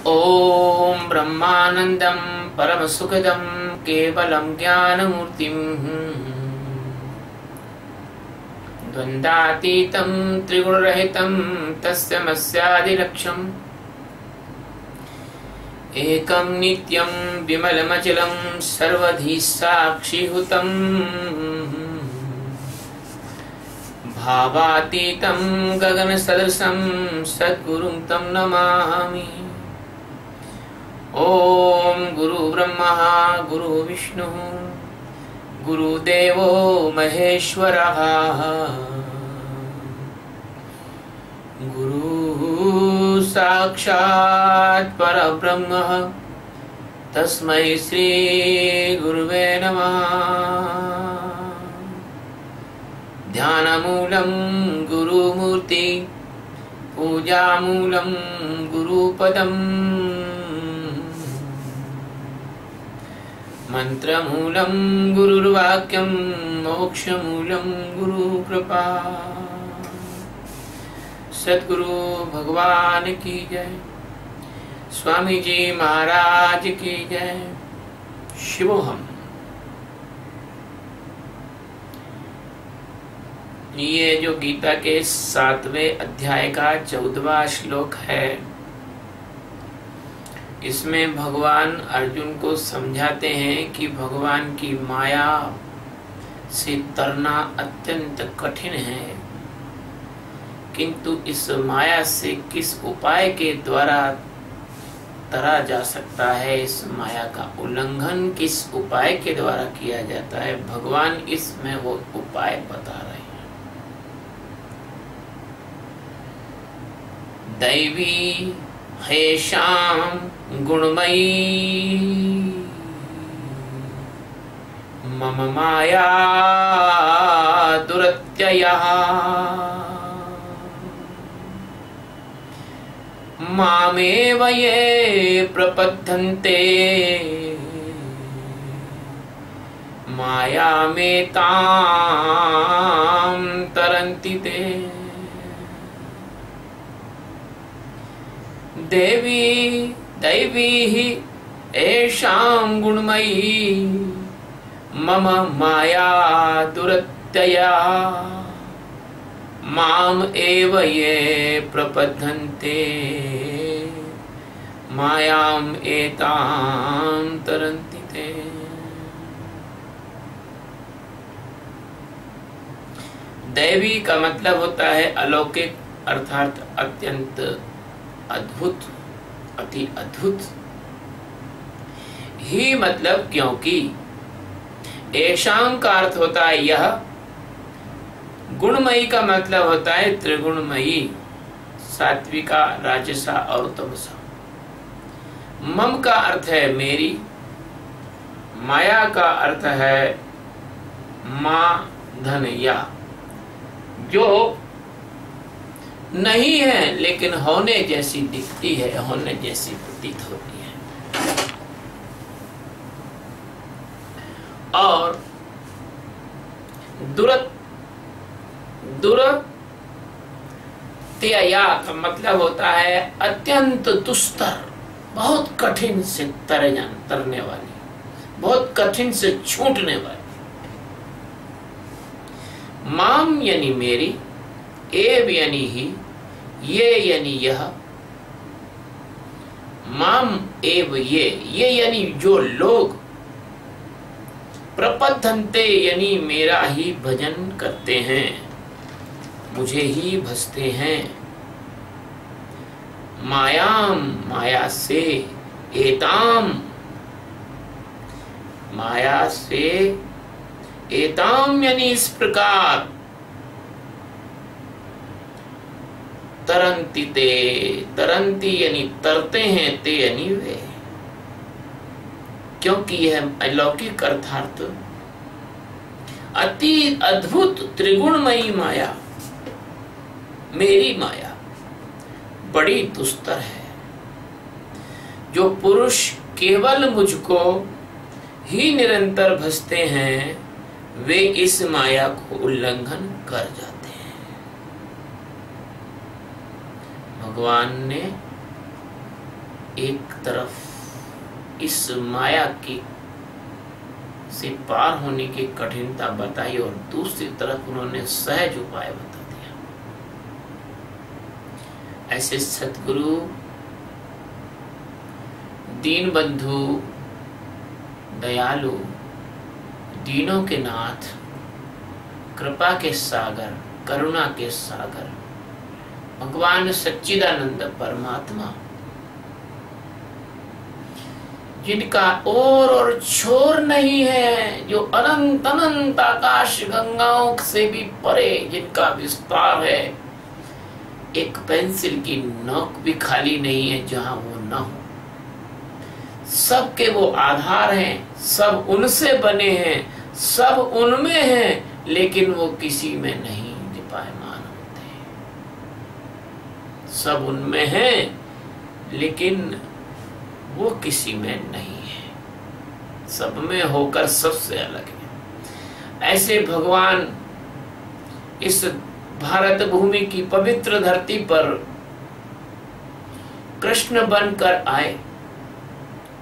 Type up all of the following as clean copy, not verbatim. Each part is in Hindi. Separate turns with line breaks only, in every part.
ओम ब्रह्मानंदं परमसुखदं केवलं ज्ञानमूर्तिं द्वन्द्वातीतं त्रिगुणरहितं तस्मैवादिलक्ष्यम् एकं नित्यं विमलमचलं सर्वधी साक्षिभूतं भावातीतं गगनसदृशं सद्गुरुं तं नमामि। ओम गुरु ब्रह्मा गुरु विष्णु गुरुदेवो महेश्वरः गुरु साक्षात् परब्रह्म तस्मै श्री गुरुवे नमः। ध्यानमूलं गुरुमूर्ति पूजामूलं गुरुपदम् मंत्रमूलं गुरुर्वाक्यं मोक्षमूलं गुरुकृपा। सद्गुरु भगवान की जय, स्वामी जी महाराज की जय। शिवोहम। ये जो गीता के 7वें अध्याय का 14वां श्लोक है, इसमें भगवान अर्जुन को समझाते हैं कि भगवान की माया से तरना अत्यंत कठिन है, किंतु इस माया से किस उपाय के द्वारा तरा जा सकता है, इस माया का उल्लंघन किस उपाय के द्वारा किया जाता है, भगवान इसमें वो उपाय बता रहे हैं। दैवी हेषां गुणमयी मम माया दुरत्ययः मामेव ये प्रपद्यन्ते मायामेतां तरन्ति ते। देवी दैवी ही एषां गुणमयी मम माया दुरत्यया माम एव ये प्रपद्यन्ते मायाम एतां तरन्ति ते। दैवी का मतलब होता है अलौकिक, अर्थात अत्यंत अद्भुत, अति अद्भुत। ही मतलब क्योंकि, एषां का अर्थ होता है यह, गुणमयी का मतलब होता है त्रिगुणमयी, सात्विका, राजसा और तमसा। मम का अर्थ है मेरी, माया का अर्थ है माँ, धन या, जो नहीं है लेकिन होने जैसी दिखती है, होने जैसी प्रतीत होती है। और दुरत्यया का मतलब होता है अत्यंत दुस्तर, बहुत कठिन से तरने वाली, बहुत कठिन से छूटने वाली। माम यानी मेरी, एव यानी ही, ये यानी यह, माम एव ये यानी जो लोग, प्रपद्यन्ते यानी मेरा ही भजन करते हैं, मुझे ही भजते हैं, मायाम माया से, एताम माया से, एताम यानी इस प्रकार, तरंती ते, तरंती यानी तरते हैं, ते यानी वे, क्योंकि यह अलौकिक अर्थात अति अद्भुत त्रिगुणमयी माया, मेरी माया बड़ी दुस्तर है। जो पुरुष केवल मुझको ही निरंतर भजते हैं, वे इस माया को उल्लंघन कर जाते हैं। भगवान ने एक तरफ इस माया की से पार होने की कठिनता बताई और दूसरी तरफ उन्होंने सहज उपाय बता दिया। ऐसे सतगुरु, दीन बंधु, दयालु, दीनों के नाथ, कृपा के सागर, करुणा के सागर भगवान सच्चिदानंद परमात्मा, जिनका और छोर नहीं है, जो अनंत अनंत आकाश गंगाओं से भी परे जिनका विस्तार है, एक पेंसिल की नोक भी खाली नहीं है जहां वो न हो। सबके वो आधार हैं, सब उनसे बने हैं, सब उनमें हैं, लेकिन वो किसी में नहीं दीपायमान होते। सब उनमें हैं लेकिन वो किसी में नहीं है, सब में होकर सबसे अलग है। ऐसे भगवान इस भारत भूमि की पवित्र धरती पर कृष्ण बनकर आए,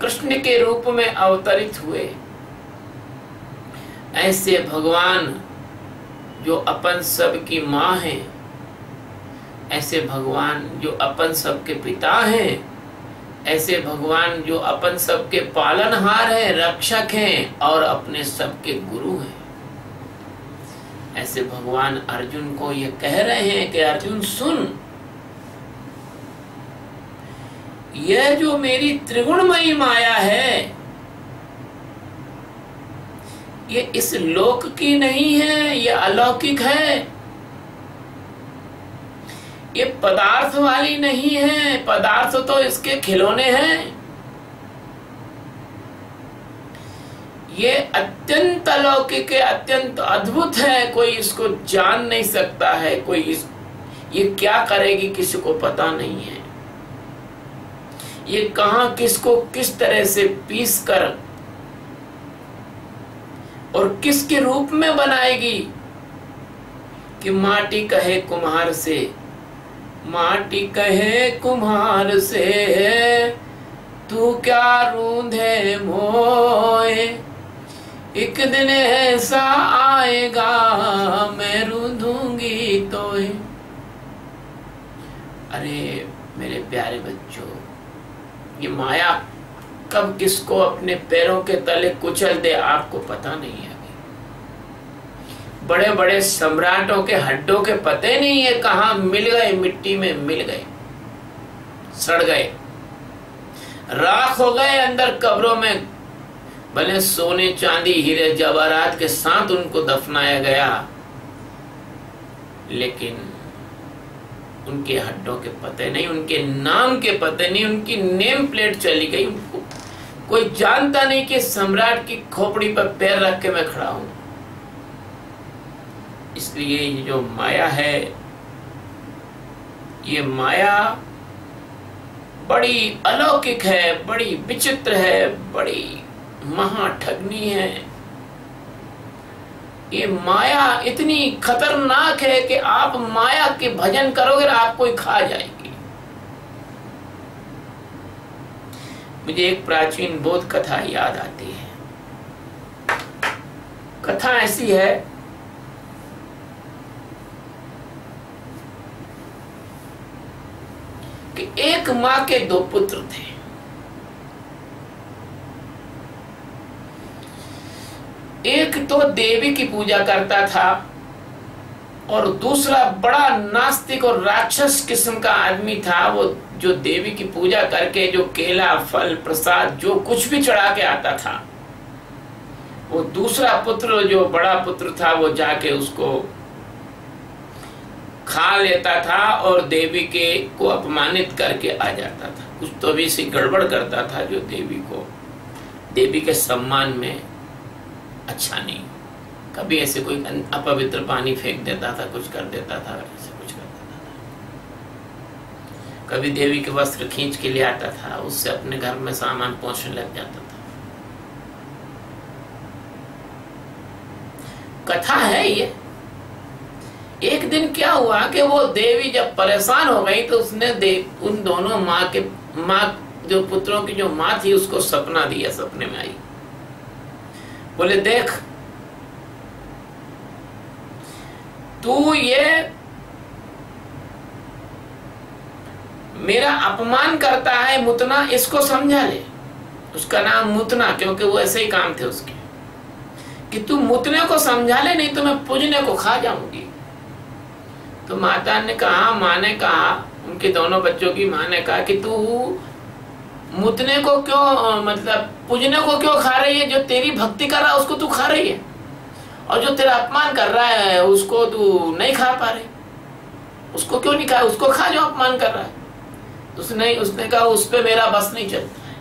कृष्ण के रूप में अवतरित हुए। ऐसे भगवान जो अपन सब की माँ हैं, ऐसे भगवान जो अपन सब के पिता हैं, ऐसे भगवान जो अपन सब के पालनहार हैं, रक्षक हैं और अपने सबके गुरु हैं। ऐसे भगवान अर्जुन को ये कह रहे हैं कि अर्जुन सुन, यह जो मेरी त्रिगुणमयी माया है, ये इस लोक की नहीं है, ये अलौकिक है, ये पदार्थ वाली नहीं है। पदार्थ तो इसके खिलौने हैं। ये अत्यंत अलौकिक है, अत्यंत अद्भुत है, कोई इसको जान नहीं सकता है, ये क्या करेगी किसी को पता नहीं है। ये कहां किसको किस तरह से पीस कर और किसके रूप में बनाएगी कि माटी कहे कुम्हार से, माटी कहे कुम्हार से, तू क्या रूंधे मोए, एक दिन ऐसा आएगा मैं रूंधूंगी तोए। अरे मेरे प्यारे बच्चों, ये माया कब किसको अपने पैरों के तले कुचल दे आपको पता नहीं है। बड़े बड़े सम्राटों के हड्डों के पते नहीं है कहां मिल गए, मिट्टी में मिल गए, सड़ गए, राख हो गए अंदर कब्रों में। भले सोने चांदी हीरे जवाहरात के साथ उनको दफनाया गया, लेकिन उनके हड्डों के पते नहीं, उनके नाम के पते नहीं, उनकी नेम प्लेट चली गई। उनको कोई जानता नहीं कि सम्राट की खोपड़ी पर पैर रख के मैं खड़ा हूं। इसलिए ये जो माया है, ये माया बड़ी अलौकिक है, बड़ी विचित्र है, बड़ी महाठगनी है। ये माया इतनी खतरनाक है कि आप माया के भजन करोगे और आपको ही खा जाएगी। मुझे एक प्राचीन बोध कथा याद आती है। कथा ऐसी है कि एक मां के दो पुत्र थे। एक तो देवी की पूजा करता था और दूसरा बड़ा नास्तिक और राक्षस किस्म का आदमी था। वो जो देवी की पूजा करके जो केला फल प्रसाद जो कुछ भी चढ़ा के आता था, वो दूसरा पुत्र जो बड़ा पुत्र था वो जाके उसको खा लेता था और देवी के को अपमानित करके आ जाता था। कुछ तो भी सी गड़बड़ करता था जो देवी के सम्मान में अच्छा नहीं। कभी ऐसे कोई अपवित्र पानी फेंक देता था, कुछ कर देता था, ऐसे कुछ कर देता था। कभी देवी के वस्त्र खींच के ले आता था, उससे अपने घर में सामान पहुंचने लग जाता था। कथा है ये। एक दिन क्या हुआ कि वो देवी जब परेशान हो गई तो उसने उन दोनों माँ जो पुत्रों की जो माँ थी उसको सपना दिया। सपने में आई, बोले देख तू ये मेरा अपमान करता है मुतना, इसको समझा ले। उसका नाम मुतना, क्योंकि वो ऐसे ही काम थे उसके, कि तू मुतने को समझा ले, नहीं तो मैं पूजने को खा जाऊंगी। तो माता ने कहा, माँ ने कहा, उनके दोनों बच्चों की माँ ने कहा कि तू मुतने को क्यों, मतलब पूजने को क्यों खा रही है? जो तेरी भक्ति कर रहा है उसको तू खा रही है, और जो तेरा अपमान कर रहा है उसको तू नहीं खा पा रही। उसको क्यों नहीं खा? उसको खा जो अपमान कर रहा है। उसने कहा उस पे मेरा बस नहीं चलता है।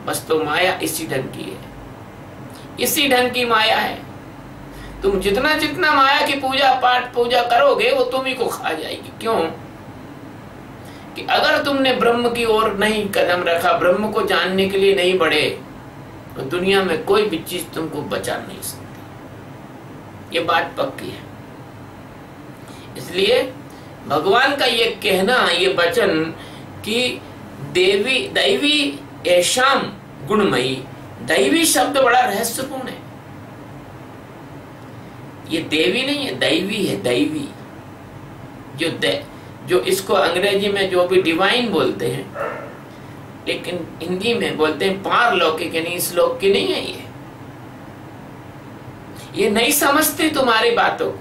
बस तो माया इसी ढंग की है, इसी ढंग की माया है। तुम जितना जितना माया की पूजा पाठ पूजा करोगे वो तुम ही को खा जाएगी। क्यों? कि अगर तुमने ब्रह्म की ओर नहीं कदम रखा, ब्रह्म को जानने के लिए नहीं बढ़े, तो दुनिया में कोई भी चीज तुमको बचा नहीं सकती। ये बात पक्की है। इसलिए भगवान का ये कहना, ये वचन कि दैवी ऐशाम गुणमयी, दैवी शब्द बड़ा रहस्यपूर्ण है। ये देवी नहीं है, दैवी है। दैवी जो इसको अंग्रेजी में जो भी डिवाइन बोलते हैं, लेकिन हिंदी में बोलते हैं पारलौकिक, यानी इस लोक की नहीं है। ये नहीं समझते तुम्हारी बातों को।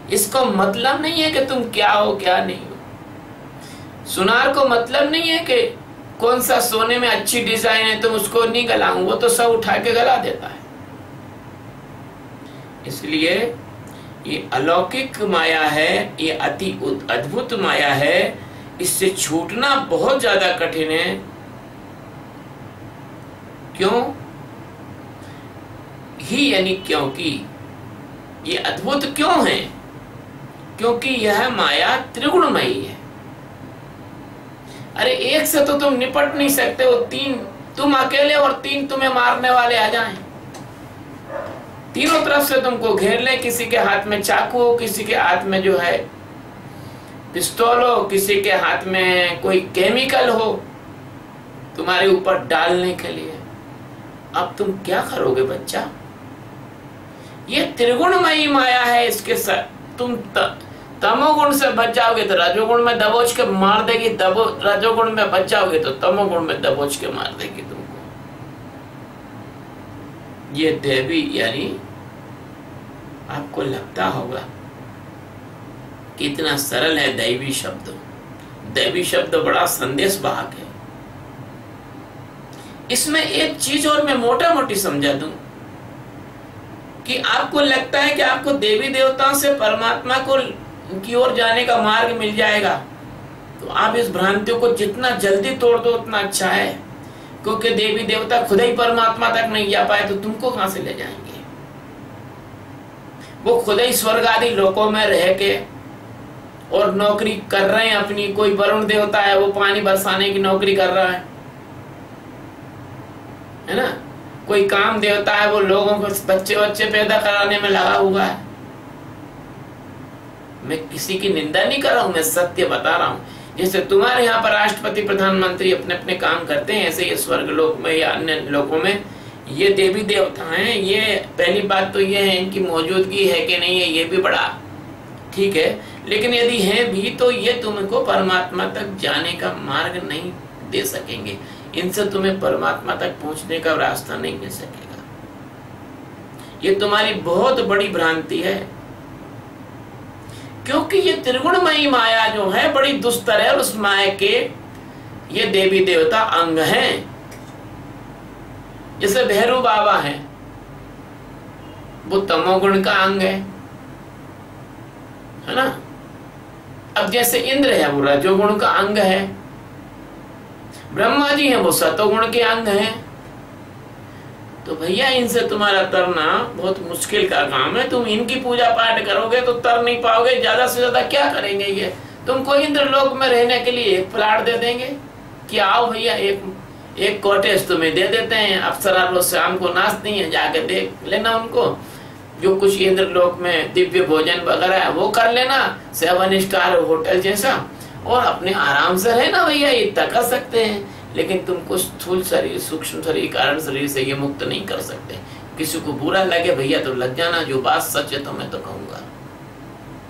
इसको मतलब नहीं है कि तुम क्या हो क्या नहीं हो। सुनार को मतलब नहीं है कि कौन सा सोने में अच्छी डिजाइन है तुम उसको नहीं गलाऊं, वो तो सब उठा के गला देता है। इसलिए ये अलौकिक माया है, ये अति अद्भुत माया है। इससे छूटना बहुत ज्यादा कठिन है। क्यों ही, यानी क्योंकि ये अद्भुत क्यों है? क्योंकि यह माया त्रिगुणमयी है। अरे एक से तो तुम निपट नहीं सकते हो, तीन तुम अकेले और तीन तुम्हें मारने वाले आ जाएं। तीनों तरफ से तुमको घेर ले। किसी के हाथ में चाकू हो, किसी के हाथ में जो है पिस्तौल हो, किसी के हाथ में कोई केमिकल हो तुम्हारे ऊपर डालने के लिए। अब तुम क्या करोगे बच्चा? ये त्रिगुणमयी माया है। इसके साथ तुम तमोगुण से बच जाओगे तो रजोगुण में दबोच के मार देगी, रजोगुण में बच जाओगे तो तमोगुण में दबोच के मार देगी तुमको। ये देवी, यानी आपको लगता होगा कितना सरल है दैवी शब्द। दैवी शब्द बड़ा संदेश वाहक है। इसमें एक चीज और मैं मोटा मोटी समझा दूं कि आपको लगता है कि आपको देवी देवताओं से परमात्मा को की ओर जाने का मार्ग मिल जाएगा, तो आप इस भ्रांतियों को जितना जल्दी तोड़ दो उतना अच्छा है। क्योंकि देवी देवता खुद ही परमात्मा तक नहीं जा पाए तो तुमको कहां से ले जाएंगे? वो खुद ही स्वर्ग आदि लोकों में रह के और नौकरी कर रहे हैं अपनी। कोई वरुण देवता है, वो पानी बरसाने की नौकरी कर रहा है ना। कोई काम देवता है, वो लोगों को बच्चे पैदा कराने में लगा हुआ है। मैं किसी की निंदा नहीं कर रहा हूं, मैं सत्य बता रहा हूं। जैसे तुम्हारे यहाँ पर राष्ट्रपति प्रधानमंत्री अपने अपने काम करते हैं, ऐसे ये स्वर्ग लोक में या अन्य लोकों में ये देवी देवता हैं। ये पहली बात तो ये है, इनकी मौजूदगी है कि नहीं है ये भी बड़ा ठीक है, लेकिन यदि है भी तो ये तुमको परमात्मा तक जाने का मार्ग नहीं दे सकेंगे। इनसे तुम्हें परमात्मा तक पहुंचने का रास्ता नहीं मिल सकेगा। ये तुम्हारी बहुत बड़ी भ्रांति है, क्योंकि ये त्रिगुणमयी माया जो है बड़ी दुस्तर है और उस माया के ये देवी देवता अंग हैं। जैसे भैरव बाबा हैं, वो तमोगुण का अंग है ना। अब जैसे इंद्र है वो रजोगुण का अंग है, ब्रह्मा जी हैं वो सतोगुण के अंग हैं। तो भैया इनसे तुम्हारा तरना बहुत मुश्किल का काम है। तुम इनकी पूजा पाठ करोगे तो तर नहीं पाओगे। ज्यादा से ज्यादा क्या करेंगे ये? तुमको इंद्रलोक में रहने के लिए एक प्लाट दे देंगे कि आओ भैया एक कॉटेज तुम्हें दे देते हैं। अप्सरा रोज शाम को नाचती है, जाके देख लेना उनको। जो कुछ इंद्रलोक में दिव्य भोजन वगैरह है वो कर लेना, 7 स्टार होटल जैसा, और अपने आराम से रहना भैया, इतना कर सकते हैं। लेकिन तुमको स्थूल शरीर, सूक्ष्म शरीर, कारण शरीर से ये मुक्त नहीं कर सकते। किसी को बुरा लगे भैया तो लग जाना, जो बात सच है तो मैं तो कहूंगा,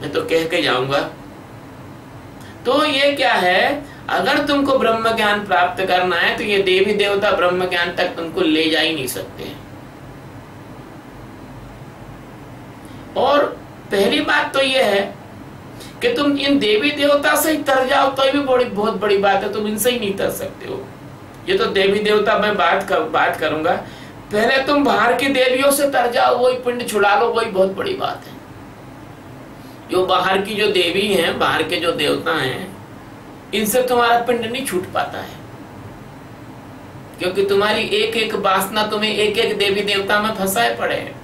मैं तो कह के जाऊंगा। तो ये क्या है, अगर तुमको ब्रह्म ज्ञान प्राप्त करना है तो ये देवी देवता ब्रह्म ज्ञान तक तुमको ले जा ही नहीं सकते। और पहली बात तो ये है कि तुम इन देवी देवता से ही तर जाओ तो भी बहुत बड़ी बात है, तुम इनसे ही नहीं तर सकते हो। ये तो देवी देवता मैं बात करूंगा, पहले तुम बाहर की देवियों से तर जाओ, वही पिंड छुड़ा लो, वही बहुत बड़ी बात है। जो बाहर की जो देवी हैं, बाहर के जो देवता हैं, इनसे तुम्हारा पिंड नहीं छूट पाता है, क्योंकि तुम्हारी एक एक वासना तुम्हें एक एक देवी देवता में फंसाए पड़े हैं।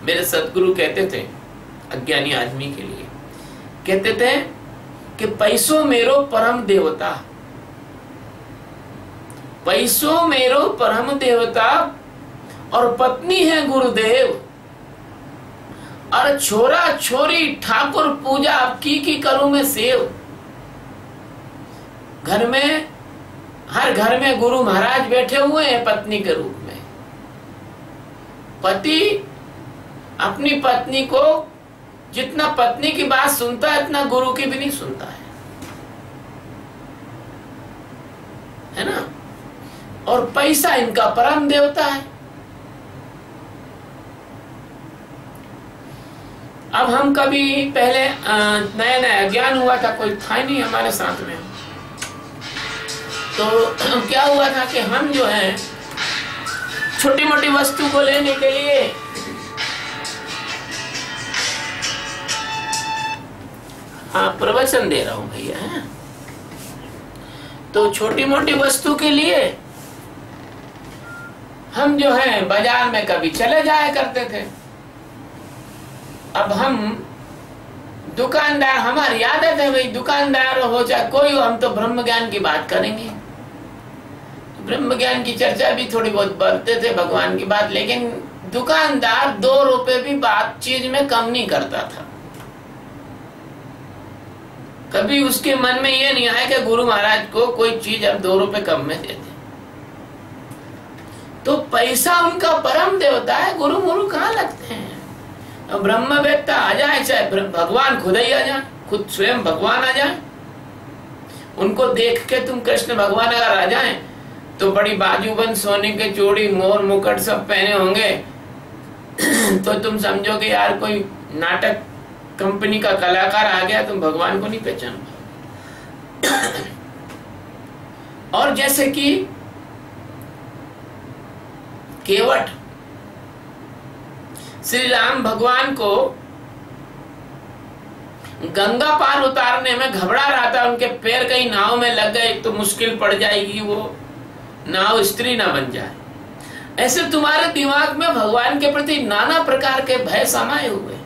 मेरे सदगुरु कहते थे अज्ञानी आदमी के लिए, कहते थे कि पैसो मेरो परम देवता, पैसो मेरो परम देवता, और पत्नी है गुरुदेव, और छोरा छोरी ठाकुर पूजा की करूं मैं सेव। घर में, हर घर में गुरु महाराज बैठे हुए हैं पत्नी के रूप में। पति अपनी पत्नी को जितना पत्नी की बात सुनता है इतना गुरु की भी नहीं सुनता है ना। और पैसा इनका परम देवता है। अब हम कभी पहले नया नया ज्ञान हुआ था, कोई था ही नहीं हमारे साथ में, तो क्या हुआ था कि हम जो है छोटी मोटी वस्तु को लेने के लिए प्रवचन दे रहा हूं भैया, है तो छोटी मोटी वस्तु के लिए हम जो है बाजार में कभी चले जाया करते थे। अब हम दुकानदार, हमारी आदत है भाई, दुकानदार हो चाहे कोई हो, हम तो ब्रह्म ज्ञान की बात करेंगे। ब्रह्म ज्ञान की चर्चा भी थोड़ी बहुत करते थे, भगवान की बात, लेकिन दुकानदार 2 रुपए भी बात चीज में कम नहीं करता था। कभी उसके मन में ये नहीं आया कि गुरु महाराज को कोई चीज अब 2 रुपए कम में देते। तो पैसा उनका परम देवता है, गुरु मुरु कहाँ लगते हैं। ब्रह्मवेत्ता आ जाए चाहे भगवान खुद ही आ जाए, खुद स्वयं भगवान आ जाए, उनको देख के तुम कृष्ण भगवान अगर आ जाए तो बड़ी बाजूबंद सोने के चूड़ी मोर मुकुट सब पहने होंगे तो तुम समझोगे यार कोई नाटक कंपनी का कलाकार आ गया, तुम भगवान को नहीं पहचान पाओगे। और जैसे कि केवट श्री राम भगवान को गंगा पार उतारने में घबरा रहा था, उनके पैर कहीं नाव में लग गए तो मुश्किल पड़ जाएगी, वो नाव स्त्री ना बन जाए। ऐसे तुम्हारे दिमाग में भगवान के प्रति नाना प्रकार के भय समाये हुए।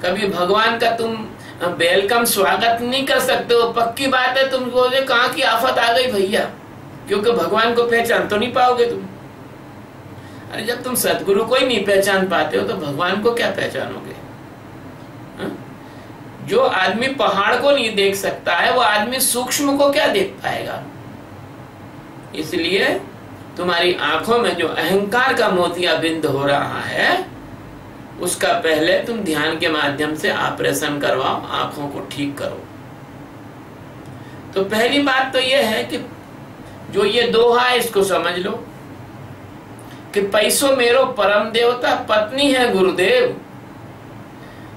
कभी भगवान का तुम वेलकम स्वागत नहीं कर सकते हो, पक्की बात है। तुम बोले कहाँ की आफत आ गई भैया, क्योंकि भगवान को पहचान तो नहीं पाओगे तुम। अरे जब तुम सदगुरु को ही नहीं पहचान पाते हो तो भगवान को क्या पहचानोगे। जो आदमी पहाड़ को नहीं देख सकता है वो आदमी सूक्ष्म को क्या देख पाएगा। इसलिए तुम्हारी आंखों में जो अहंकार का मोतियाबिंद हो रहा है उसका पहले तुम ध्यान के माध्यम से ऑपरेशन करवाओ, आंखों को ठीक करो। तो पहली बात तो यह है कि जो ये दोहा है इसको समझ लो कि पैसो मेरो परम देवता, पत्नी है गुरुदेव,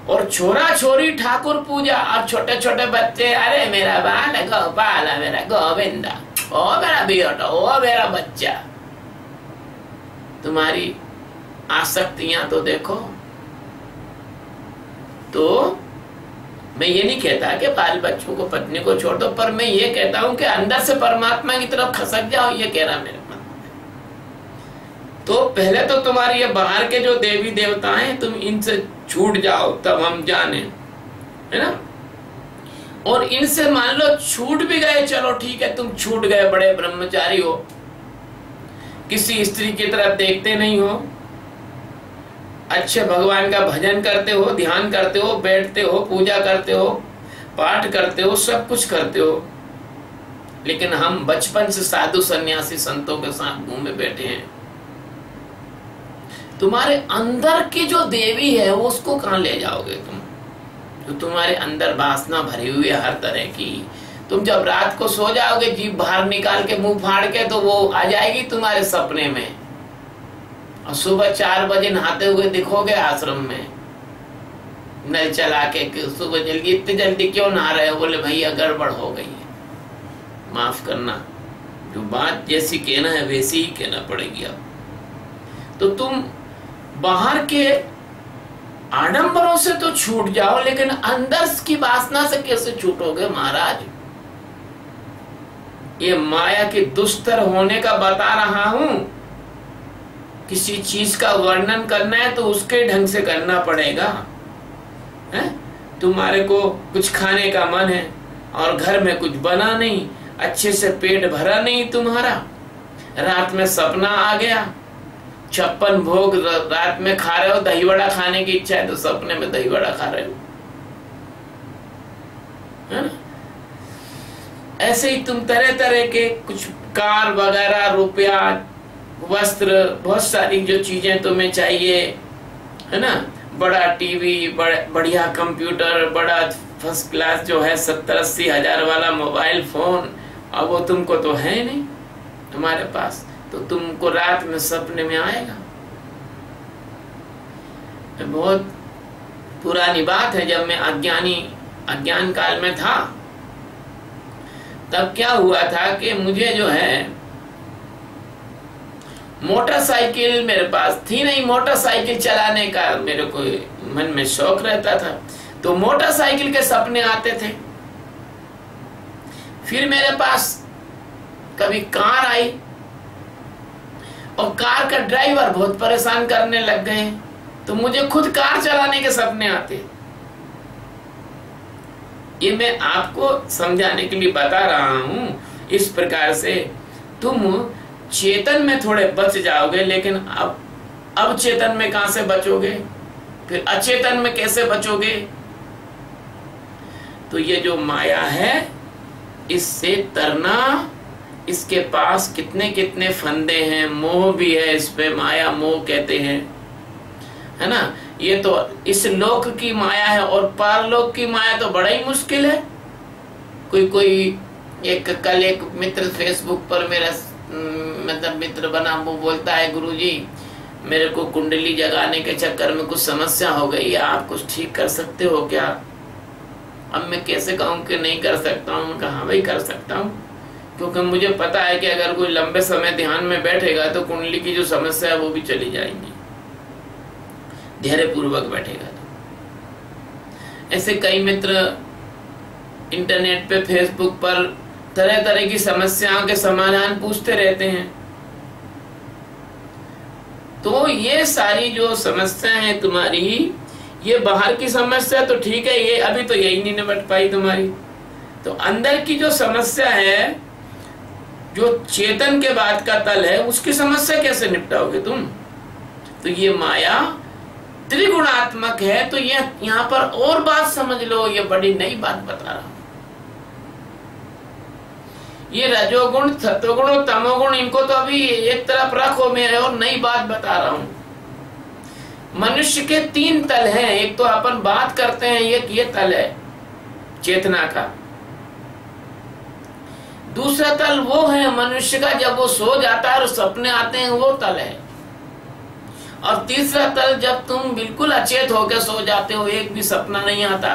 और छोरा छोरी ठाकुर पूजा। और छोटे छोटे बच्चे, अरे मेरा बाल गोपाल, मेरा गोविंदा, ओ मेरा बेटा, ओ मेरा बच्चा। तुम्हारी आसक्तियां तो देखो। तो मैं ये नहीं कहता कि बाल बच्चों को, पत्नी को छोड़ दो, पर मैं ये कहता हूं कि अंदर से परमात्मा की तरफ खसक जाओ, ये कह रहा मेरे मन में। तो पहले तो तुम्हारी ये बाहर के जो देवी देवता हैं तुम इनसे छूट जाओ, तब हम जाने, है ना। और इनसे मान लो छूट भी गए, चलो ठीक है तुम छूट गए, बड़े ब्रह्मचारी हो, किसी स्त्री की तरफ देखते नहीं हो, अच्छे भगवान का भजन करते हो, ध्यान करते हो, बैठते हो, पूजा करते हो, पाठ करते हो, सब कुछ करते हो, लेकिन हम बचपन से साधु सन्यासी संतों के साथ घूमे बैठे हैं। तुम्हारे अंदर की जो देवी है वो उसको कहां ले जाओगे तुम? जो तुम्हारे अंदर वासना भरी हुई है हर तरह की, तुम जब रात को सो जाओगे जीभ बाहर निकाल के मुंह फाड़ के, तो वो आ जाएगी तुम्हारे सपने में, और सुबह 4 बजे नहाते हुए दिखोगे आश्रम में नल चला के। सुबह जल्दी, इतनी जल्दी क्यों नहा रहे हो? बोले भैया गड़बड़ हो गई है, माफ करना, जो बात जैसी कहना है वैसी ही कहना पड़ेगी अब। तो तुम बाहर के आडंबरों से तो छूट जाओ, लेकिन अंदर की वासना से कैसे छूटोगे महाराज? ये माया के दुस्तर होने का बता रहा हूं। किसी चीज का वर्णन करना है तो उसके ढंग से करना पड़ेगा। है? तुम्हारे को कुछ खाने का मन है और घर में कुछ बना नहीं, अच्छे से पेट भरा नहीं तुम्हारा, रात में सपना आ गया, 56 भोग रात में खा रहे हो, दही वड़ा खाने की इच्छा है तो सपने में दही वड़ा खा रहे हो। है? ऐसे ही तुम तरह तरह के कुछ कार वगैरह, रुपया, वस्त्र, बहुत सारी जो चीजें तुम्हें चाहिए, है ना, बड़ा टीवी, बढ़िया कंप्यूटर, बड़ा फर्स्ट क्लास जो है 70-80 हजार वाला मोबाइल फोन, अब वो तुमको तो है नहीं तुम्हारे पास, तो तुमको रात में सपने में आएगा। बहुत पुरानी बात है, जब मैं अज्ञान काल में था, तब क्या हुआ था कि मुझे जो है मोटरसाइकिल मेरे पास थी नहीं, मोटरसाइकिल चलाने का मेरे को मन में शौक रहता था, तो मोटरसाइकिल के सपने आते थे। फिर मेरे पास कभी कार आई और कार का ड्राइवर बहुत परेशान करने लग गए, तो मुझे खुद कार चलाने के सपने आते। ये मैं आपको समझाने के लिए बता रहा हूं। इस प्रकार से तुम चेतन में थोड़े बच जाओगे, लेकिन अब चेतन में कहां से बचोगे? फिर अचेतन में कैसे बचोगे? तो ये जो माया है, इससे तरना, इसके पास कितने कितने फंदे हैं, मोह भी है इस पे, माया मोह कहते हैं, है ना। ये तो इस लोक की माया है, और पारलोक की माया तो बड़ा ही मुश्किल है। कल एक मित्र फेसबुक पर मेरा मतलब मित्र बना, वो बोलता है गुरुजी मेरे को कुंडली जगाने के चक्कर में कुछ समस्या हो गई है, आप कुछ ठीक कर सकते हो क्या? अब मैं कैसे कहूँ कि नहीं कर सकता हूँ? कहा भाई कर सकता हूँ, क्योंकि मुझे पता है कि अगर कोई लंबे समय ध्यान में बैठेगा तो कुंडली की जो समस्या है वो भी चली जाएंगी, धैर्य पूर्वक बैठेगा तो। ऐसे कई मित्र इंटरनेट पे, फेसबुक पर तरह तरह की समस्याओं के समाधान पूछते रहते हैं। तो ये सारी जो समस्या है तुम्हारी, ये बाहर की समस्या तो ठीक है, ये अभी तो यही नहीं निपट पाई तुम्हारी। तो अंदर की जो समस्या है, जो चेतन के बाद का तल है, उसकी समस्या कैसे निपटाओगे तुम? तो ये माया त्रिगुणात्मक है। तो ये यहाँ पर और बात समझ लो, ये बड़ी नई बात बता रहा हूं। ये रजोगुण, सत्वगुण और तमोगुण, इनको तो अभी एक तरफ रखो, मैं और नई बात बता रहा हूं। मनुष्य के 3 तल हैं। एक तो अपन बात करते हैं, एक ये तल है चेतना का। दूसरा तल वो है मनुष्य का जब वो सो जाता है और सपने आते हैं, वो तल है। और तीसरा तल जब तुम बिल्कुल अचेत होकर सो जाते हो, एक भी सपना नहीं आता,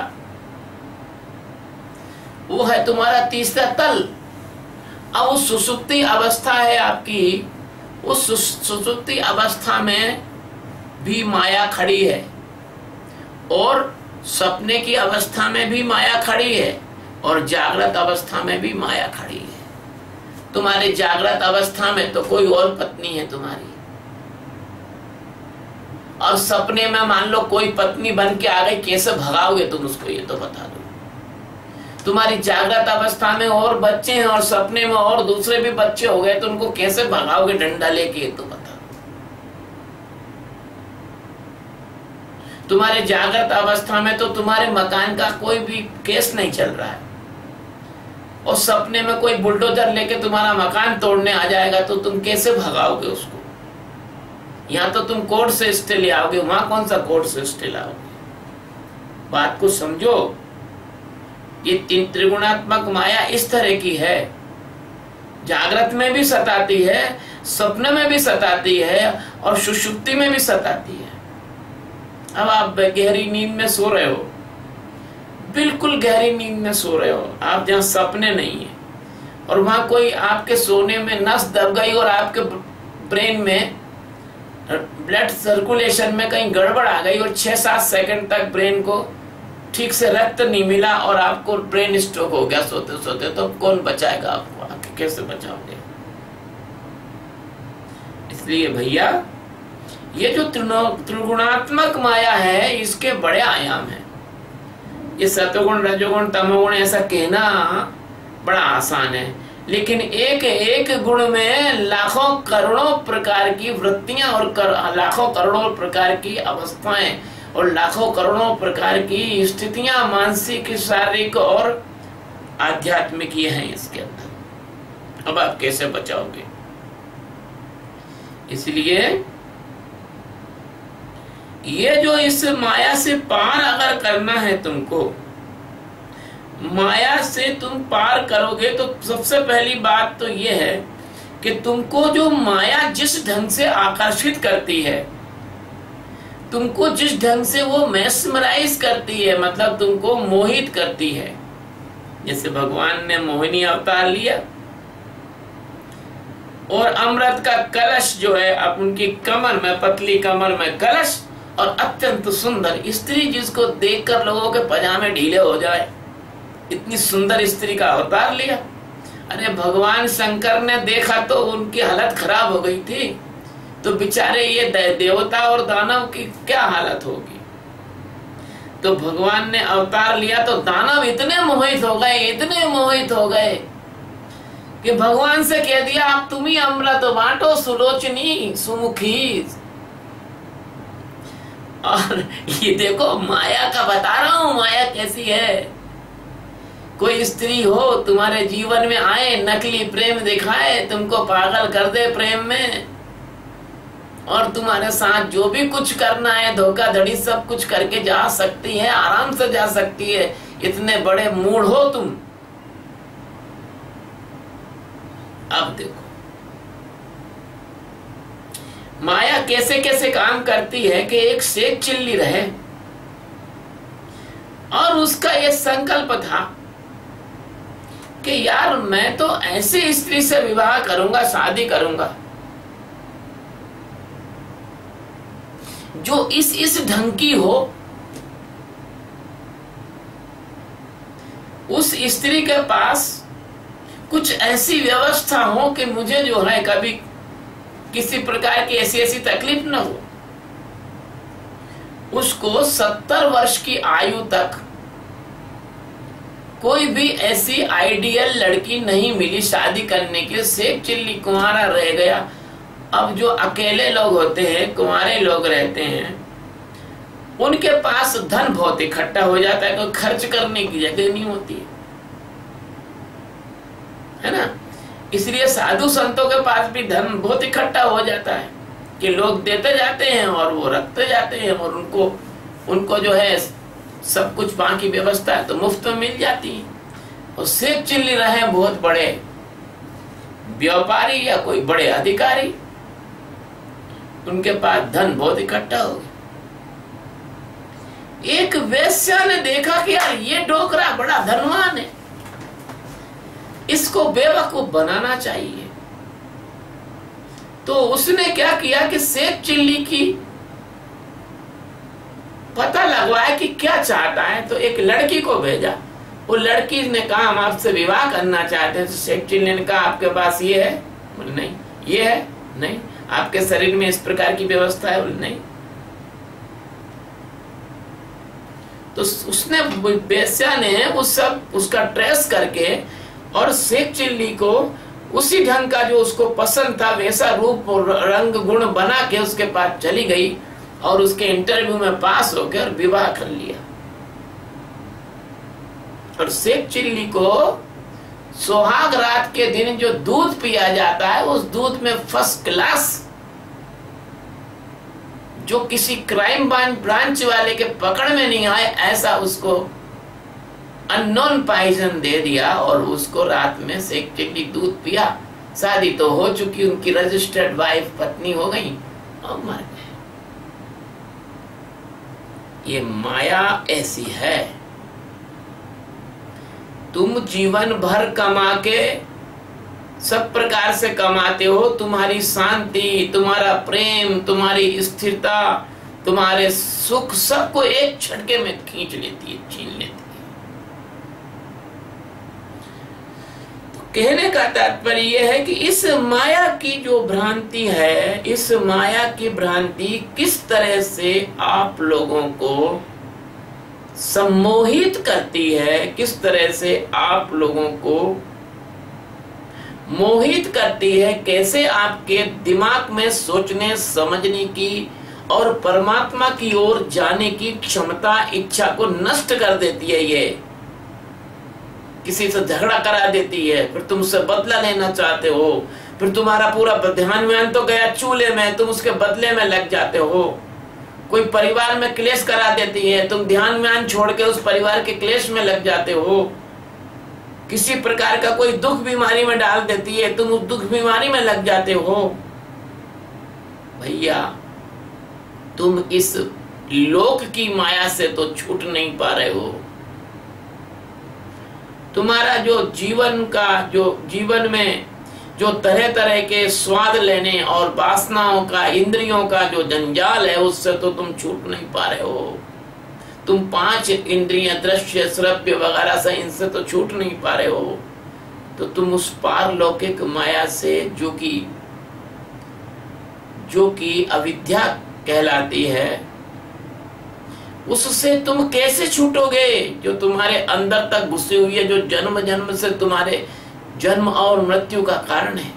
वो है तुम्हारा तीसरा तल। अब वो सुसुप्ति अवस्था है आपकी, उस सुसुप्ति अवस्था में भी माया खड़ी है, और सपने की अवस्था में भी माया खड़ी है, और जागृत अवस्था में भी माया खड़ी है। तुम्हारे जागृत अवस्था में तो कोई और पत्नी है तुम्हारी, और सपने में मान लो कोई पत्नी बन के आ गई, कैसे भगाओगे तुम उसको? ये तो बता दो। तुम्हारी जागृत अवस्था में और बच्चे हैं और सपने में और दूसरे भी बच्चे हो गए, तो उनको कैसे भगाओगे डंडा लेके? तो बता। तुम्हारे जागृत अवस्था में तो तुम्हारे मकान का कोई भी केस नहीं चल रहा है, और सपने में कोई बुलडोजर लेके तुम्हारा मकान तोड़ने आ जाएगा, तो तुम कैसे भगाओगे उसको? यहाँ तो तुम कोर्ट से स्टे ले आओगे, वहां कौन सा कोर्ट से स्टे लाओगे? बात को समझो। ये त्रिगुणात्मक माया इस तरह की है, जागृत में भी सताती है, सपने में भी सताती है, और सुषुप्ति में भी सताती है। अब आप गहरी नींद में सो रहे हो, बिल्कुल गहरी नींद में सो रहे हो आप, जहाँ सपने नहीं है, और वहां कोई आपके सोने में नस दब गई और आपके ब्रेन में ब्लड सर्कुलेशन में कहीं गड़बड़ आ गई और 6-7 सेकंड तक ब्रेन को ठीक से रक्त नहीं मिला और आपको ब्रेन स्ट्रोक हो गया सोते सोते, तो कौन बचाएगा आपको? आप कैसे बचाओगे? इसलिए भैया, ये जो त्रिगुणात्मक माया है, इसके बड़े आयाम हैं। ये सतोगुण, रजोगुण, तमोगुण ऐसा कहना बड़ा आसान है, लेकिन एक एक गुण में लाखों करोड़ों प्रकार की वृत्तियां और लाखों करोड़ों प्रकार की अवस्थाएं और लाखों करोड़ों प्रकार की स्थितियां, मानसिक, शारीरिक और आध्यात्मिक ये हैं इसके अंदर। अब आप कैसे बचाओगे? इसलिए ये जो इस माया से पार अगर करना है तुमको, माया से तुम पार करोगे, तो सबसे पहली बात तो ये है कि तुमको जो माया जिस ढंग से आकर्षित करती है, तुमको जिस ढंग से वो मैस्मराइज करती है, मतलब तुमको मोहित करती है। जैसे भगवान ने मोहिनी अवतार लिया और अमृत का कलश जो है अब उनकी कमर में, पतली कमर में कलश, और अत्यंत सुंदर स्त्री जिसको देखकर लोगों के पजामे ढीले हो जाए, इतनी सुंदर स्त्री का अवतार लिया। अरे भगवान शंकर ने देखा तो उनकी हालत खराब हो गई थी, तो बेचारे ये देवता और दानव की क्या हालत होगी। तो भगवान ने अवतार लिया तो दानव इतने मोहित हो गए, इतने मोहित हो गए कि भगवान से कह दिया, आप तुम ही अमृत बांटो सुलोचनी सुमुखी। और ये देखो माया का बता रहा हूं, माया कैसी है। कोई स्त्री हो तुम्हारे जीवन में आए, नकली प्रेम दिखाए, तुमको पागल कर दे प्रेम में, और तुम्हारे साथ जो भी कुछ करना है, धोखाधड़ी सब कुछ करके जा सकती है, आराम से जा सकती है, इतने बड़े मूड हो तुम। अब देखो माया कैसे कैसे काम करती है कि एक शेख चिल्ली रहे, और उसका ये संकल्प था कि यार मैं तो ऐसी स्त्री से विवाह करूंगा, शादी करूंगा जो इस ढंग की हो, उस स्त्री के पास कुछ ऐसी व्यवस्था हो कि मुझे जो है कभी किसी प्रकार की ऐसी तकलीफ न हो। उसको 70 वर्ष की आयु तक कोई भी ऐसी आइडियल लड़की नहीं मिली शादी करने के लिए। शेख चिल्ली कुंवारा रह गया। अब जो अकेले लोग होते हैं, कुंवारे लोग रहते हैं, उनके पास धन बहुत इकट्ठा हो जाता है, कोई खर्च करने की जगह नहीं होती है ना। इसलिए साधु संतों के पास भी धन बहुत इकट्ठा हो जाता है कि लोग देते जाते हैं और वो रखते जाते हैं, और उनको जो है सब कुछ वहां की व्यवस्था है तो मुफ्त में मिल जाती है। और शेख चिल्ली रहे बहुत बड़े व्यापारी या कोई बड़े अधिकारी, उनके पास धन बहुत इकट्ठा हो गया। एक वेश्या ने देखा कि यार ये डोकरा बड़ा धनवान है, इसको बेवकूफ बनाना चाहिए। तो उसने क्या किया कि शेख चिल्ली की पता लगवाया कि क्या चाहता है, तो एक लड़की को भेजा। वो लड़की ने कहा हम आपसे विवाह करना चाहते हैं। तो शेख चिल्ली ने कहा आपके पास ये है? बोले नहीं। ये है? नहीं। आपके शरीर में इस प्रकार की व्यवस्था है? बोले नहीं। तो उसने बेस्या ने उसका ट्रेस करके और शेख चिल्ली को उसी ढंग का जो उसको पसंद था वैसा रूप रंग गुण बना के उसके पास चली गई और उसके इंटरव्यू में पास हो गया और विवाह कर लिया। और शेख चिल्ली को सुहाग रात के दिन जो दूध पिया जाता है उस दूध में फर्स्ट क्लास, जो किसी क्राइम ब्रांच वाले के पकड़ में नहीं आए ऐसा उसको अननोन पॉइजन दे दिया और उसको रात में शेख चिल्ली दूध पिया। शादी तो हो चुकी, उनकी रजिस्टर्ड वाइफ पत्नी हो गई और मर गए। ये माया ऐसी है, तुम जीवन भर कमा के सब प्रकार से कमाते हो, तुम्हारी शांति, तुम्हारा प्रेम, तुम्हारी स्थिरता, तुम्हारे सुख सबको एक झटके में खींच लेती है, छीन लेती है। तो कहने का तात्पर्य यह है कि इस माया की जो भ्रांति है, इस माया की भ्रांति किस तरह से आप लोगों को सम्मोहित करती है, किस तरह से आप लोगों को मोहित करती है, कैसे आपके दिमाग में सोचने समझने की और परमात्मा की ओर जाने की क्षमता, इच्छा को नष्ट कर देती है। ये किसी से झगड़ा करा देती है, फिर तुम उससे बदला लेना चाहते हो, फिर तुम्हारा पूरा ध्यान व्यान तो गया चूल्हे में, तुम उसके बदले में लग जाते हो। कोई परिवार में क्लेश करा देती है, तुम ध्यान व्यान छोड़ के उस परिवार के क्लेश में लग जाते हो। किसी प्रकार का कोई दुख बीमारी में डाल देती है, तुम उस दुख बीमारी में लग जाते हो। भैया तुम इस लोक की माया से तो छूट नहीं पा रहे हो। तुम्हारा जो जीवन में जो तरह तरह के स्वाद लेने और वासनाओं का, इंद्रियों का जो जंजाल है, उससे तो तुम छूट नहीं पा रहे हो। तुम 5 इंद्रियां, दृश्य, श्रव्य वगैरह से, इनसे तो छूट नहीं पा रहे हो। तो तुम उस पारलौकिक माया से जो कि अविद्या कहलाती है, उससे तुम कैसे छूटोगे? जो तुम्हारे अंदर तक घुसी हुई है, जो जन्म जन्म से तुम्हारे जन्म और मृत्यु का कारण है।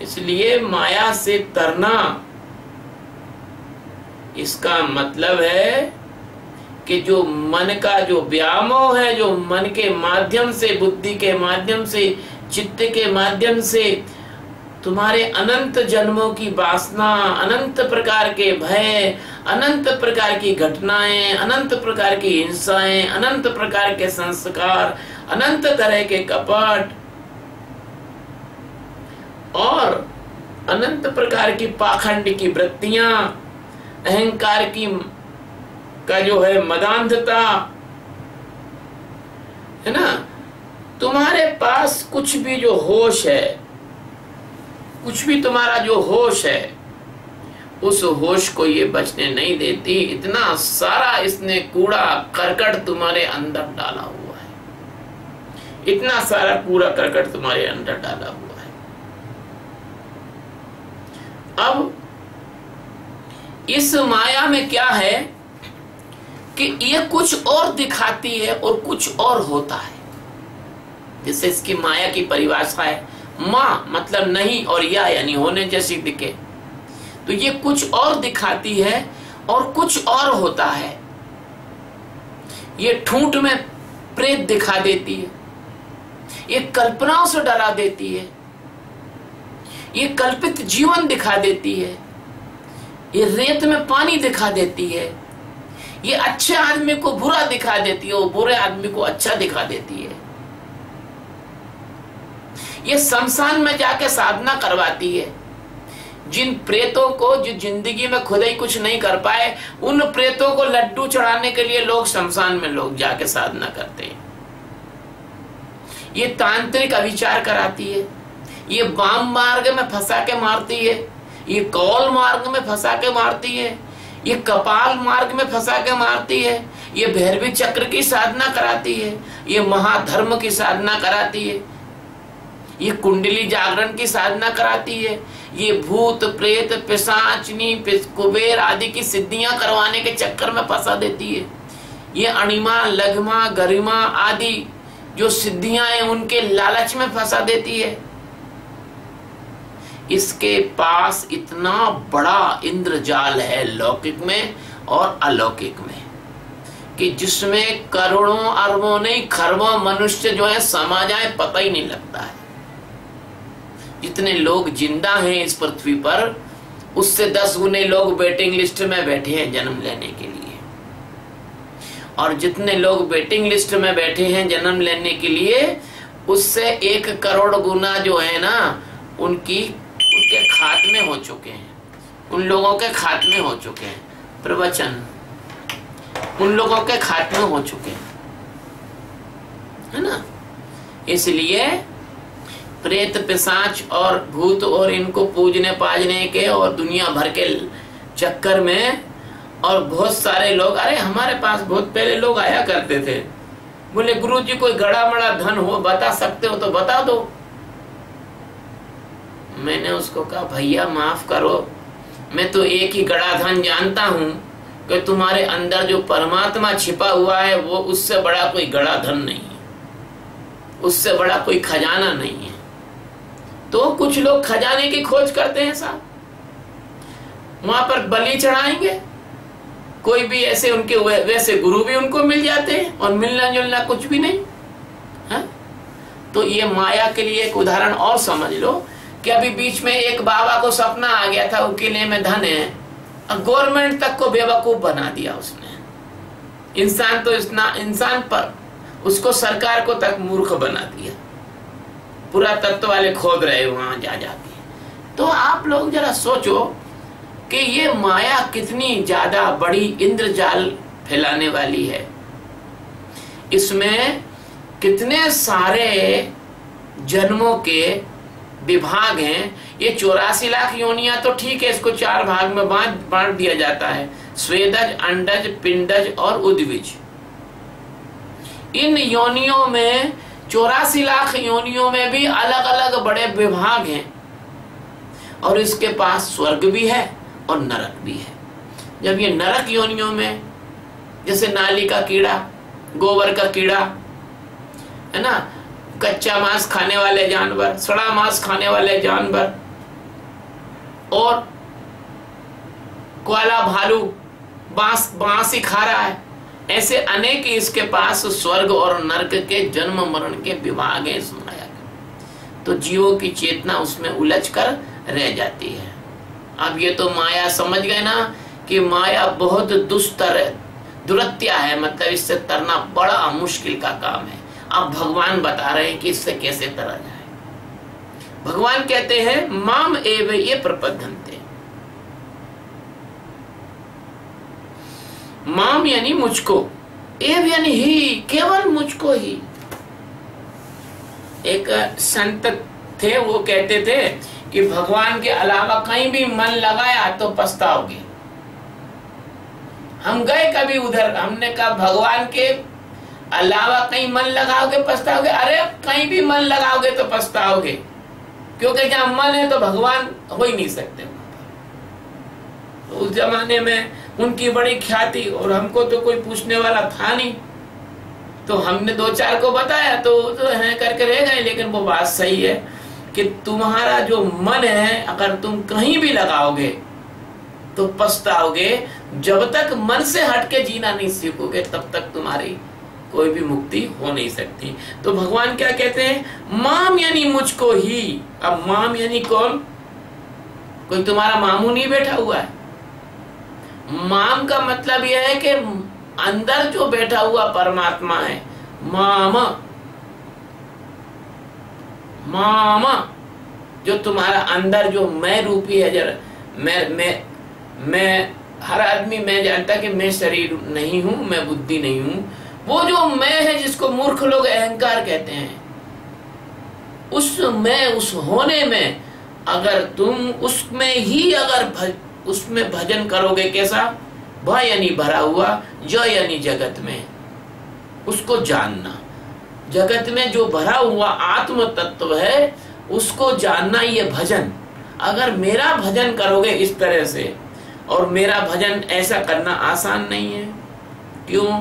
इसलिए माया से तरना, इसका मतलब है कि जो मन का जो व्यामोह है, जो मन के माध्यम से, बुद्धि के माध्यम से, चित्त के माध्यम से तुम्हारे अनंत जन्मों की वासना, अनंत प्रकार के भय, अनंत प्रकार की घटनाएं, अनंत प्रकार की हिंसाएं, अनंत प्रकार के संस्कार, अनंत तरह के कपट और अनंत प्रकार की पाखंड की वृत्तियां, अहंकार का जो है मदांधता है ना, तुम्हारे पास कुछ भी जो होश है, कुछ भी तुम्हारा जो होश है, उस होश को ये बचने नहीं देती। इतना सारा इसने कूड़ा करकट तुम्हारे अंदर डाला हुआ है, इतना सारा कूड़ा करकट तुम्हारे अंदर डाला हुआ है। अब इस माया में क्या है कि ये कुछ और दिखाती है और कुछ और होता है। जैसे इसकी माया की परिभाषा है, मां मतलब नहीं और या यानी होने जैसी दिखे। तो ये कुछ और दिखाती है और कुछ और होता है। ये ठूंठ में प्रेत दिखा देती है, ये कल्पनाओं से डरा देती है, ये कल्पित जीवन दिखा देती है, ये रेत में पानी दिखा देती है, ये अच्छे आदमी को बुरा दिखा देती है, वो बुरे आदमी को अच्छा दिखा देती है। ये शमशान में जाके साधना करवाती है। जिन प्रेतों को, जो जिंदगी में खुद ही कुछ नहीं कर पाए, उन प्रेतों को लड्डू चढ़ाने के लिए लोग शमशान में लोग जाके साधना करते हैं। ये तांत्रिक अविचार कराती है, ये वाम मार्ग में फंसा के मारती है, ये कौल मार्ग में फंसा के मारती है, ये कपाल मार्ग में फंसा के मारती है, ये भैरवी चक्र की साधना कराती है, ये महाधर्म की साधना कराती है, ये कुंडली जागरण की साधना कराती है, ये भूत प्रेत पिशाचनी कुबेर आदि की सिद्धियां करवाने के चक्कर में फंसा देती है, ये अणिमा लघिमा गरिमा आदि जो सिद्धियां हैं उनके लालच में फंसा देती है। इसके पास इतना बड़ा इंद्रजाल है लौकिक में और अलौकिक में कि जिसमें करोड़ों अरबों नहीं खरबों मनुष्य जो है समा जाए पता ही नहीं लगता है। जितने लोग जिंदा हैं इस पृथ्वी पर उससे 10 गुने लोग वेटिंग लिस्ट में बैठे हैं जन्म लेने के लिए, और जितने लोग वेटिंग लिस्ट में बैठे हैं जन्म लेने के लिए उससे 1 करोड़ गुना जो है ना उनके खात्मे हो चुके हैं, उन लोगों के खात्मे हो चुके हैं, प्रवचन उन लोगों के खात्मे हो चुके हैं, है ना। इसलिए प्रेत पिशाच और भूत और इनको पूजने पाजने के और दुनिया भर के चक्कर में, और बहुत सारे लोग, अरे हमारे पास बहुत पहले लोग आया करते थे, बोले गुरुजी कोई गड़ा मड़ा धन हो बता सकते हो तो बता दो। मैंने उसको कहा भैया माफ करो, मैं तो एक ही गड़ा धन जानता हूं कि तुम्हारे अंदर जो परमात्मा छिपा हुआ है वो उससे बड़ा कोई गड़ा धन नहीं है, उससे बड़ा कोई खजाना नहीं है। तो कुछ लोग खजाने की खोज करते हैं साहब, वहां पर बलि चढ़ाएंगे, कोई भी ऐसे उनके वैसे गुरु भी उनको मिल जाते हैं और मिलना जुलना कुछ भी नहीं है। तो ये माया के लिए एक उदाहरण और समझ लो कि अभी बीच में एक बाबा को सपना आ गया था किले में धन है, और गवर्नमेंट तक को बेवकूफ बना दिया उसने। इंसान तो इंसान पर उसको सरकार को तक मूर्ख बना दिया, पूरा तत्व वाले खोद रहे वहां जा जाके। तो आप लोग जरा सोचो कि ये माया कितनी ज्यादा बड़ी इंद्रजाल फैलाने वाली है, इसमें कितने सारे जन्मों के विभाग हैं। ये 84 लाख योनियां तो ठीक है, इसको 4 भाग में बांट दिया जाता है, स्वेदज, अंडज, पिंडज और उद्विज। इन योनियों में 84 लाख योनियों में भी अलग अलग बड़े विभाग हैं, और इसके पास स्वर्ग भी है और नरक भी है। जब ये नरक योनियों में, जैसे नाली का कीड़ा, गोबर का कीड़ा, है ना, कच्चा मांस खाने वाले जानवर, सड़ा मांस खाने वाले जानवर, और कोला भालू बांस ही खा रहा है, ऐसे अनेक इसके पास स्वर्ग और नरक के जन्म मरण के विभाग है इस माया के। तो जीवों की चेतना उसमें उलझ कर रह जाती है। अब ये तो माया समझ गए ना कि माया बहुत दुरत्या है, मतलब इससे तरना बड़ा मुश्किल का काम है। अब भगवान बता रहे हैं कि इससे कैसे तरा जाए। भगवान कहते हैं माम एव ये प्रपद्यन्ते, माम यानी मुझको, एव यानी ही, केवल मुझको ही। एक संत थे, वो कहते थे कि भगवान के अलावा कहीं भी मन लगाया तो पछताओगे। हम गए कभी उधर, हमने कहा भगवान के अलावा कहीं मन लगाओगे पछताओगे। अरे कहीं भी मन लगाओगे तो पछताओगे, क्योंकि जहां मन है तो भगवान हो ही नहीं सकते। तो उस जमाने में उनकी बड़ी ख्याति, और हमको तो कोई पूछने वाला था नहीं, तो हमने 2-4 को बताया तो है करके रह गए। लेकिन वो बात सही है कि तुम्हारा जो मन है अगर तुम कहीं भी लगाओगे तो पछताओगे। जब तक मन से हटके जीना नहीं सीखोगे तब तक तुम्हारी कोई भी मुक्ति हो नहीं सकती। तो भगवान क्या कहते हैं, माम यानी मुझको ही। अब माम यानी कौन? कोई तुम्हारा मामू नहीं बैठा हुआ है। माम का मतलब यह है कि अंदर जो बैठा हुआ परमात्मा है, माम, माम जो तुम्हारा अंदर जो मैं रूपी है। जरा मैं हर आदमी मैं जानता कि मैं शरीर नहीं हूं, मैं बुद्धि नहीं हूं। वो जो मैं है जिसको मूर्ख लोग अहंकार कहते हैं, उस मैं, उस होने में अगर तुम उसमें ही अगर उसमें भजन करोगे, कैसा? भ यानी भरा हुआ, ज यानी जगत में, उसको जानना। जगत में जो भरा हुआ आत्म तत्व है उसको जानना ये भजन। अगर मेरा भजन करोगे इस तरह से, और मेरा भजन ऐसा करना आसान नहीं है। क्यों?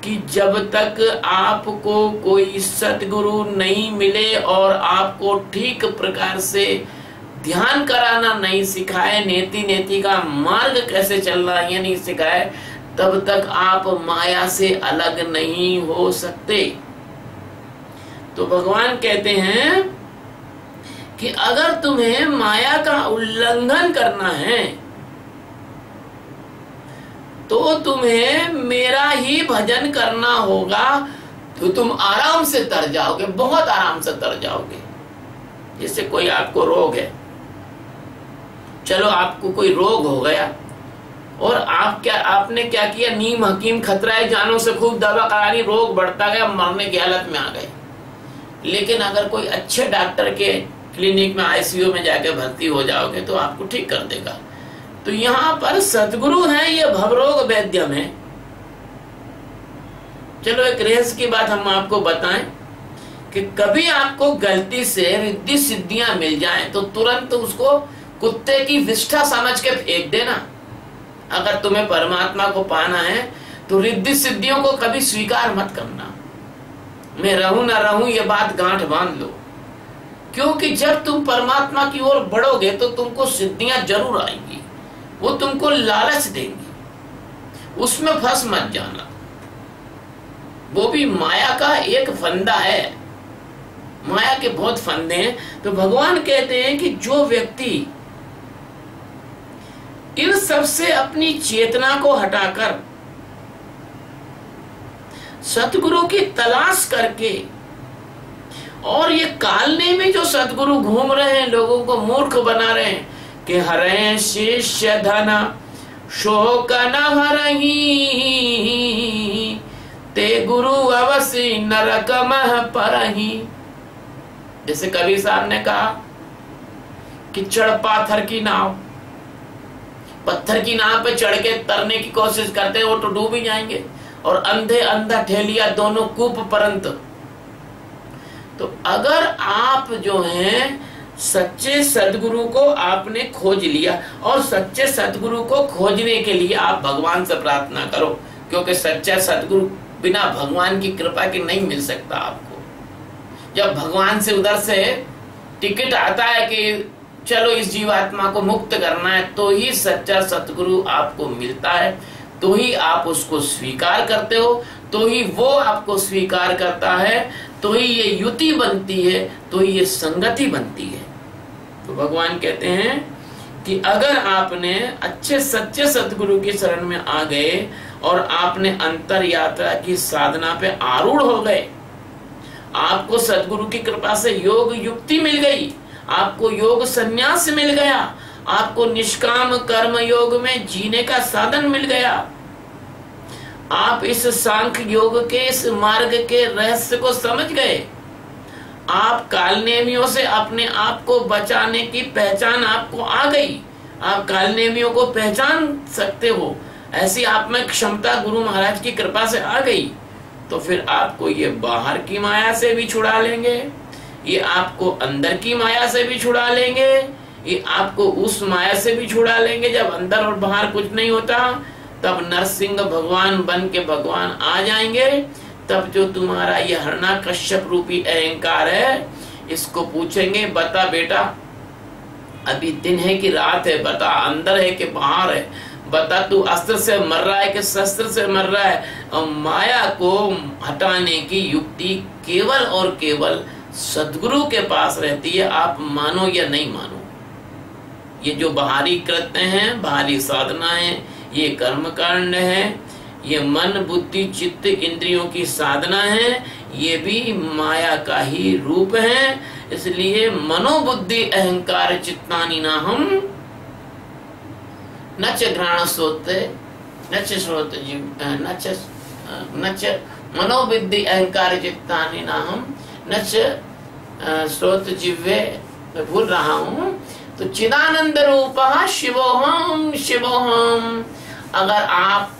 कि जब तक आपको कोई सतगुरु नहीं मिले और आपको ठीक प्रकार से ध्यान कराना नहीं सिखाए, नेति नेति का मार्ग कैसे चलना ये नहीं सिखाए, तब तक आप माया से अलग नहीं हो सकते। तो भगवान कहते हैं कि अगर तुम्हें माया का उल्लंघन करना है तो तुम्हें मेरा ही भजन करना होगा, तो तुम आराम से तर जाओगे, बहुत आराम से तर जाओगे। जैसे कोई आपको रोग है, चलो आपको कोई रोग हो गया और आपने क्या किया, नीम हकीम खतरा जानों से खूब दवा करा ली, रोग बढ़ता गया, मरने की हालत में आ गए। लेकिन अगर कोई अच्छे डॉक्टर के क्लिनिक में आईसीयू में जाके भर्ती हो जाओगे तो आपको ठीक कर देगा। तो यहाँ पर सतगुरु हैं, ये भवरोग वैद्यम है। चलो एक रहस्य की बात हम आपको बताएं कि कभी आपको गलती से रिद्धि सिद्धियां मिल जाएं तो तुरंत उसको कुत्ते की विष्ठा समझ के फेंक देना। अगर तुम्हें परमात्मा को पाना है तो रिद्धि सिद्धियों को कभी स्वीकार मत करना। मैं रहूं ना रहूं ये बात गांठ बांध लो, क्योंकि जब तुम परमात्मा की ओर बढ़ोगे तो तुमको सिद्धियां जरूर आएंगी, वो तुमको लालच देंगी, उसमें फंस मत जाना। वो भी माया का एक फंदा है, माया के बहुत फंदे हैं। तो भगवान कहते हैं कि जो व्यक्ति इन सब से अपनी चेतना को हटाकर सतगुरु की तलाश करके, और ये कालने में जो सतगुरु घूम रहे हैं, लोगों को मूर्ख बना रहे हैं कि हरे शिष्य धन शोक न हरही, ते गुरु अवसि नरक मह परही। जैसे कबीर साहब ने कहा कि चढ़ पाथर की नाव, पत्थर की नाव पे चढ़ के तरने की कोशिश करते हैं वो तो डूब ही जाएंगे, और अंधे अंधा ठेलिया दोनों कूप परंत। तो अगर आप जो हैं सच्चे सदगुरु को आपने खोज लिया, और सच्चे सदगुरु को खोजने के लिए आप भगवान से प्रार्थना करो, क्योंकि सच्चा सदगुरु बिना भगवान की कृपा के नहीं मिल सकता आपको। जब भगवान से उधर से टिकट आता है कि चलो इस जीवात्मा को मुक्त करना है, तो ही सच्चा सतगुरु आपको मिलता है, तो ही आप उसको स्वीकार करते हो, तो ही वो आपको स्वीकार करता है, तो ही ये युति बनती है, तो ही ये संगति बनती है। तो भगवान कहते हैं कि अगर आपने अच्छे सच्चे सतगुरु की शरण में आ गए और आपने अंतर यात्रा की साधना पे आरूढ़ हो गए, आपको सतगुरु की कृपा से योग युक्ति मिल गई, आपको योग संन्यास मिल गया, आपको निष्काम कर्म योग में जीने का साधन मिल गया, आप इस सांख्य योग के इस मार्ग के रहस्य को समझ गए, आप कालनेमियों से अपने आप को बचाने की पहचान आपको आ गई, आप कालनेमियों को पहचान सकते हो, ऐसी आप में क्षमता गुरु महाराज की कृपा से आ गई, तो फिर आपको ये बाहर की माया से भी छुड़ा लेंगे, ये आपको अंदर की माया से भी छुड़ा लेंगे, ये आपको उस माया से भी छुड़ा लेंगे जब अंदर और बाहर कुछ नहीं होता। तब नरसिंह भगवान बन के भगवान आ जाएंगे, तब जो तुम्हारा ये हिरण्यकश्यप रूपी अहंकार है इसको पूछेंगे, बता बेटा अभी दिन है कि रात है, बता अंदर है कि बाहर है, बता तू अस्त्र से मर रहा है कि शस्त्र से मर रहा है। और माया को हटाने की युक्ति केवल और केवल सद्गुरु के पास रहती है, आप मानो या नहीं मानो। ये जो बाहरी कृत्य हैं, बाहरी साधना है, ये कर्म कांड है, ये मन बुद्धि चित्त इंद्रियों की साधना है, ये भी माया का ही रूप है। इसलिए मनोबुद्धि अहंकार चित्तानि नाहम नच घ्राण श्रोते नच श्रोत नच मनोबुद्धि अहंकार चित्तानि नाहम नच श्रोत जिह्वे, मैं भूल रहा हूँ। तो चिदानंद रूपा शिवोहम शिवोहम। अगर आप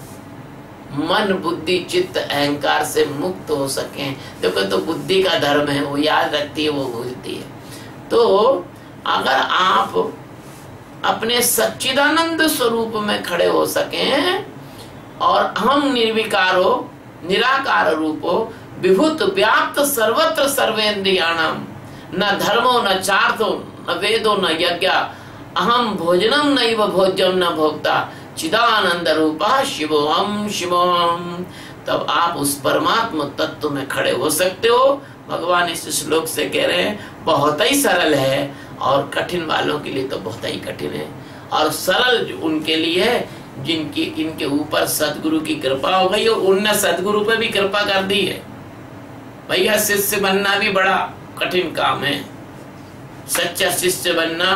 मन बुद्धि चित्त अहंकार से मुक्त हो सके। देखो तो बुद्धि का धर्म है, वो याद रखती है, वो भूलती है। तो अगर आप अपने सच्चिदानंद स्वरूप में खड़े हो सकें और हम निर्विकार हो, निराकार रूप हो, विभूत व्याप्त सर्वत्र सर्वेन्द्रियाणाम, न धर्मो न चार्थो न वेदो न यज्ञ, अहम भोजनम नैव भोज्यम न भोक्ता, चिदानंद रूपा शिवोहम शिवोहम। तब आप उस परमात्मा तत्व में खड़े हो सकते हो। भगवान इस श्लोक से कह रहे हैं बहुत ही सरल है, और कठिन वालों के लिए तो बहुत ही कठिन है, और सरल उनके लिए है जिनकी इनके ऊपर सदगुरु की कृपा हो गई, और उनने सदगुरु पे भी कृपा कर दी है। भैया शिष्य बनना भी बड़ा कठिन काम है। सच्चा शिष्य बनना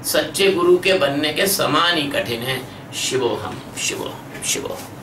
सच्चे गुरु के बनने के समान ही कठिन है। शिवोहम शिवोहम शिवोहम।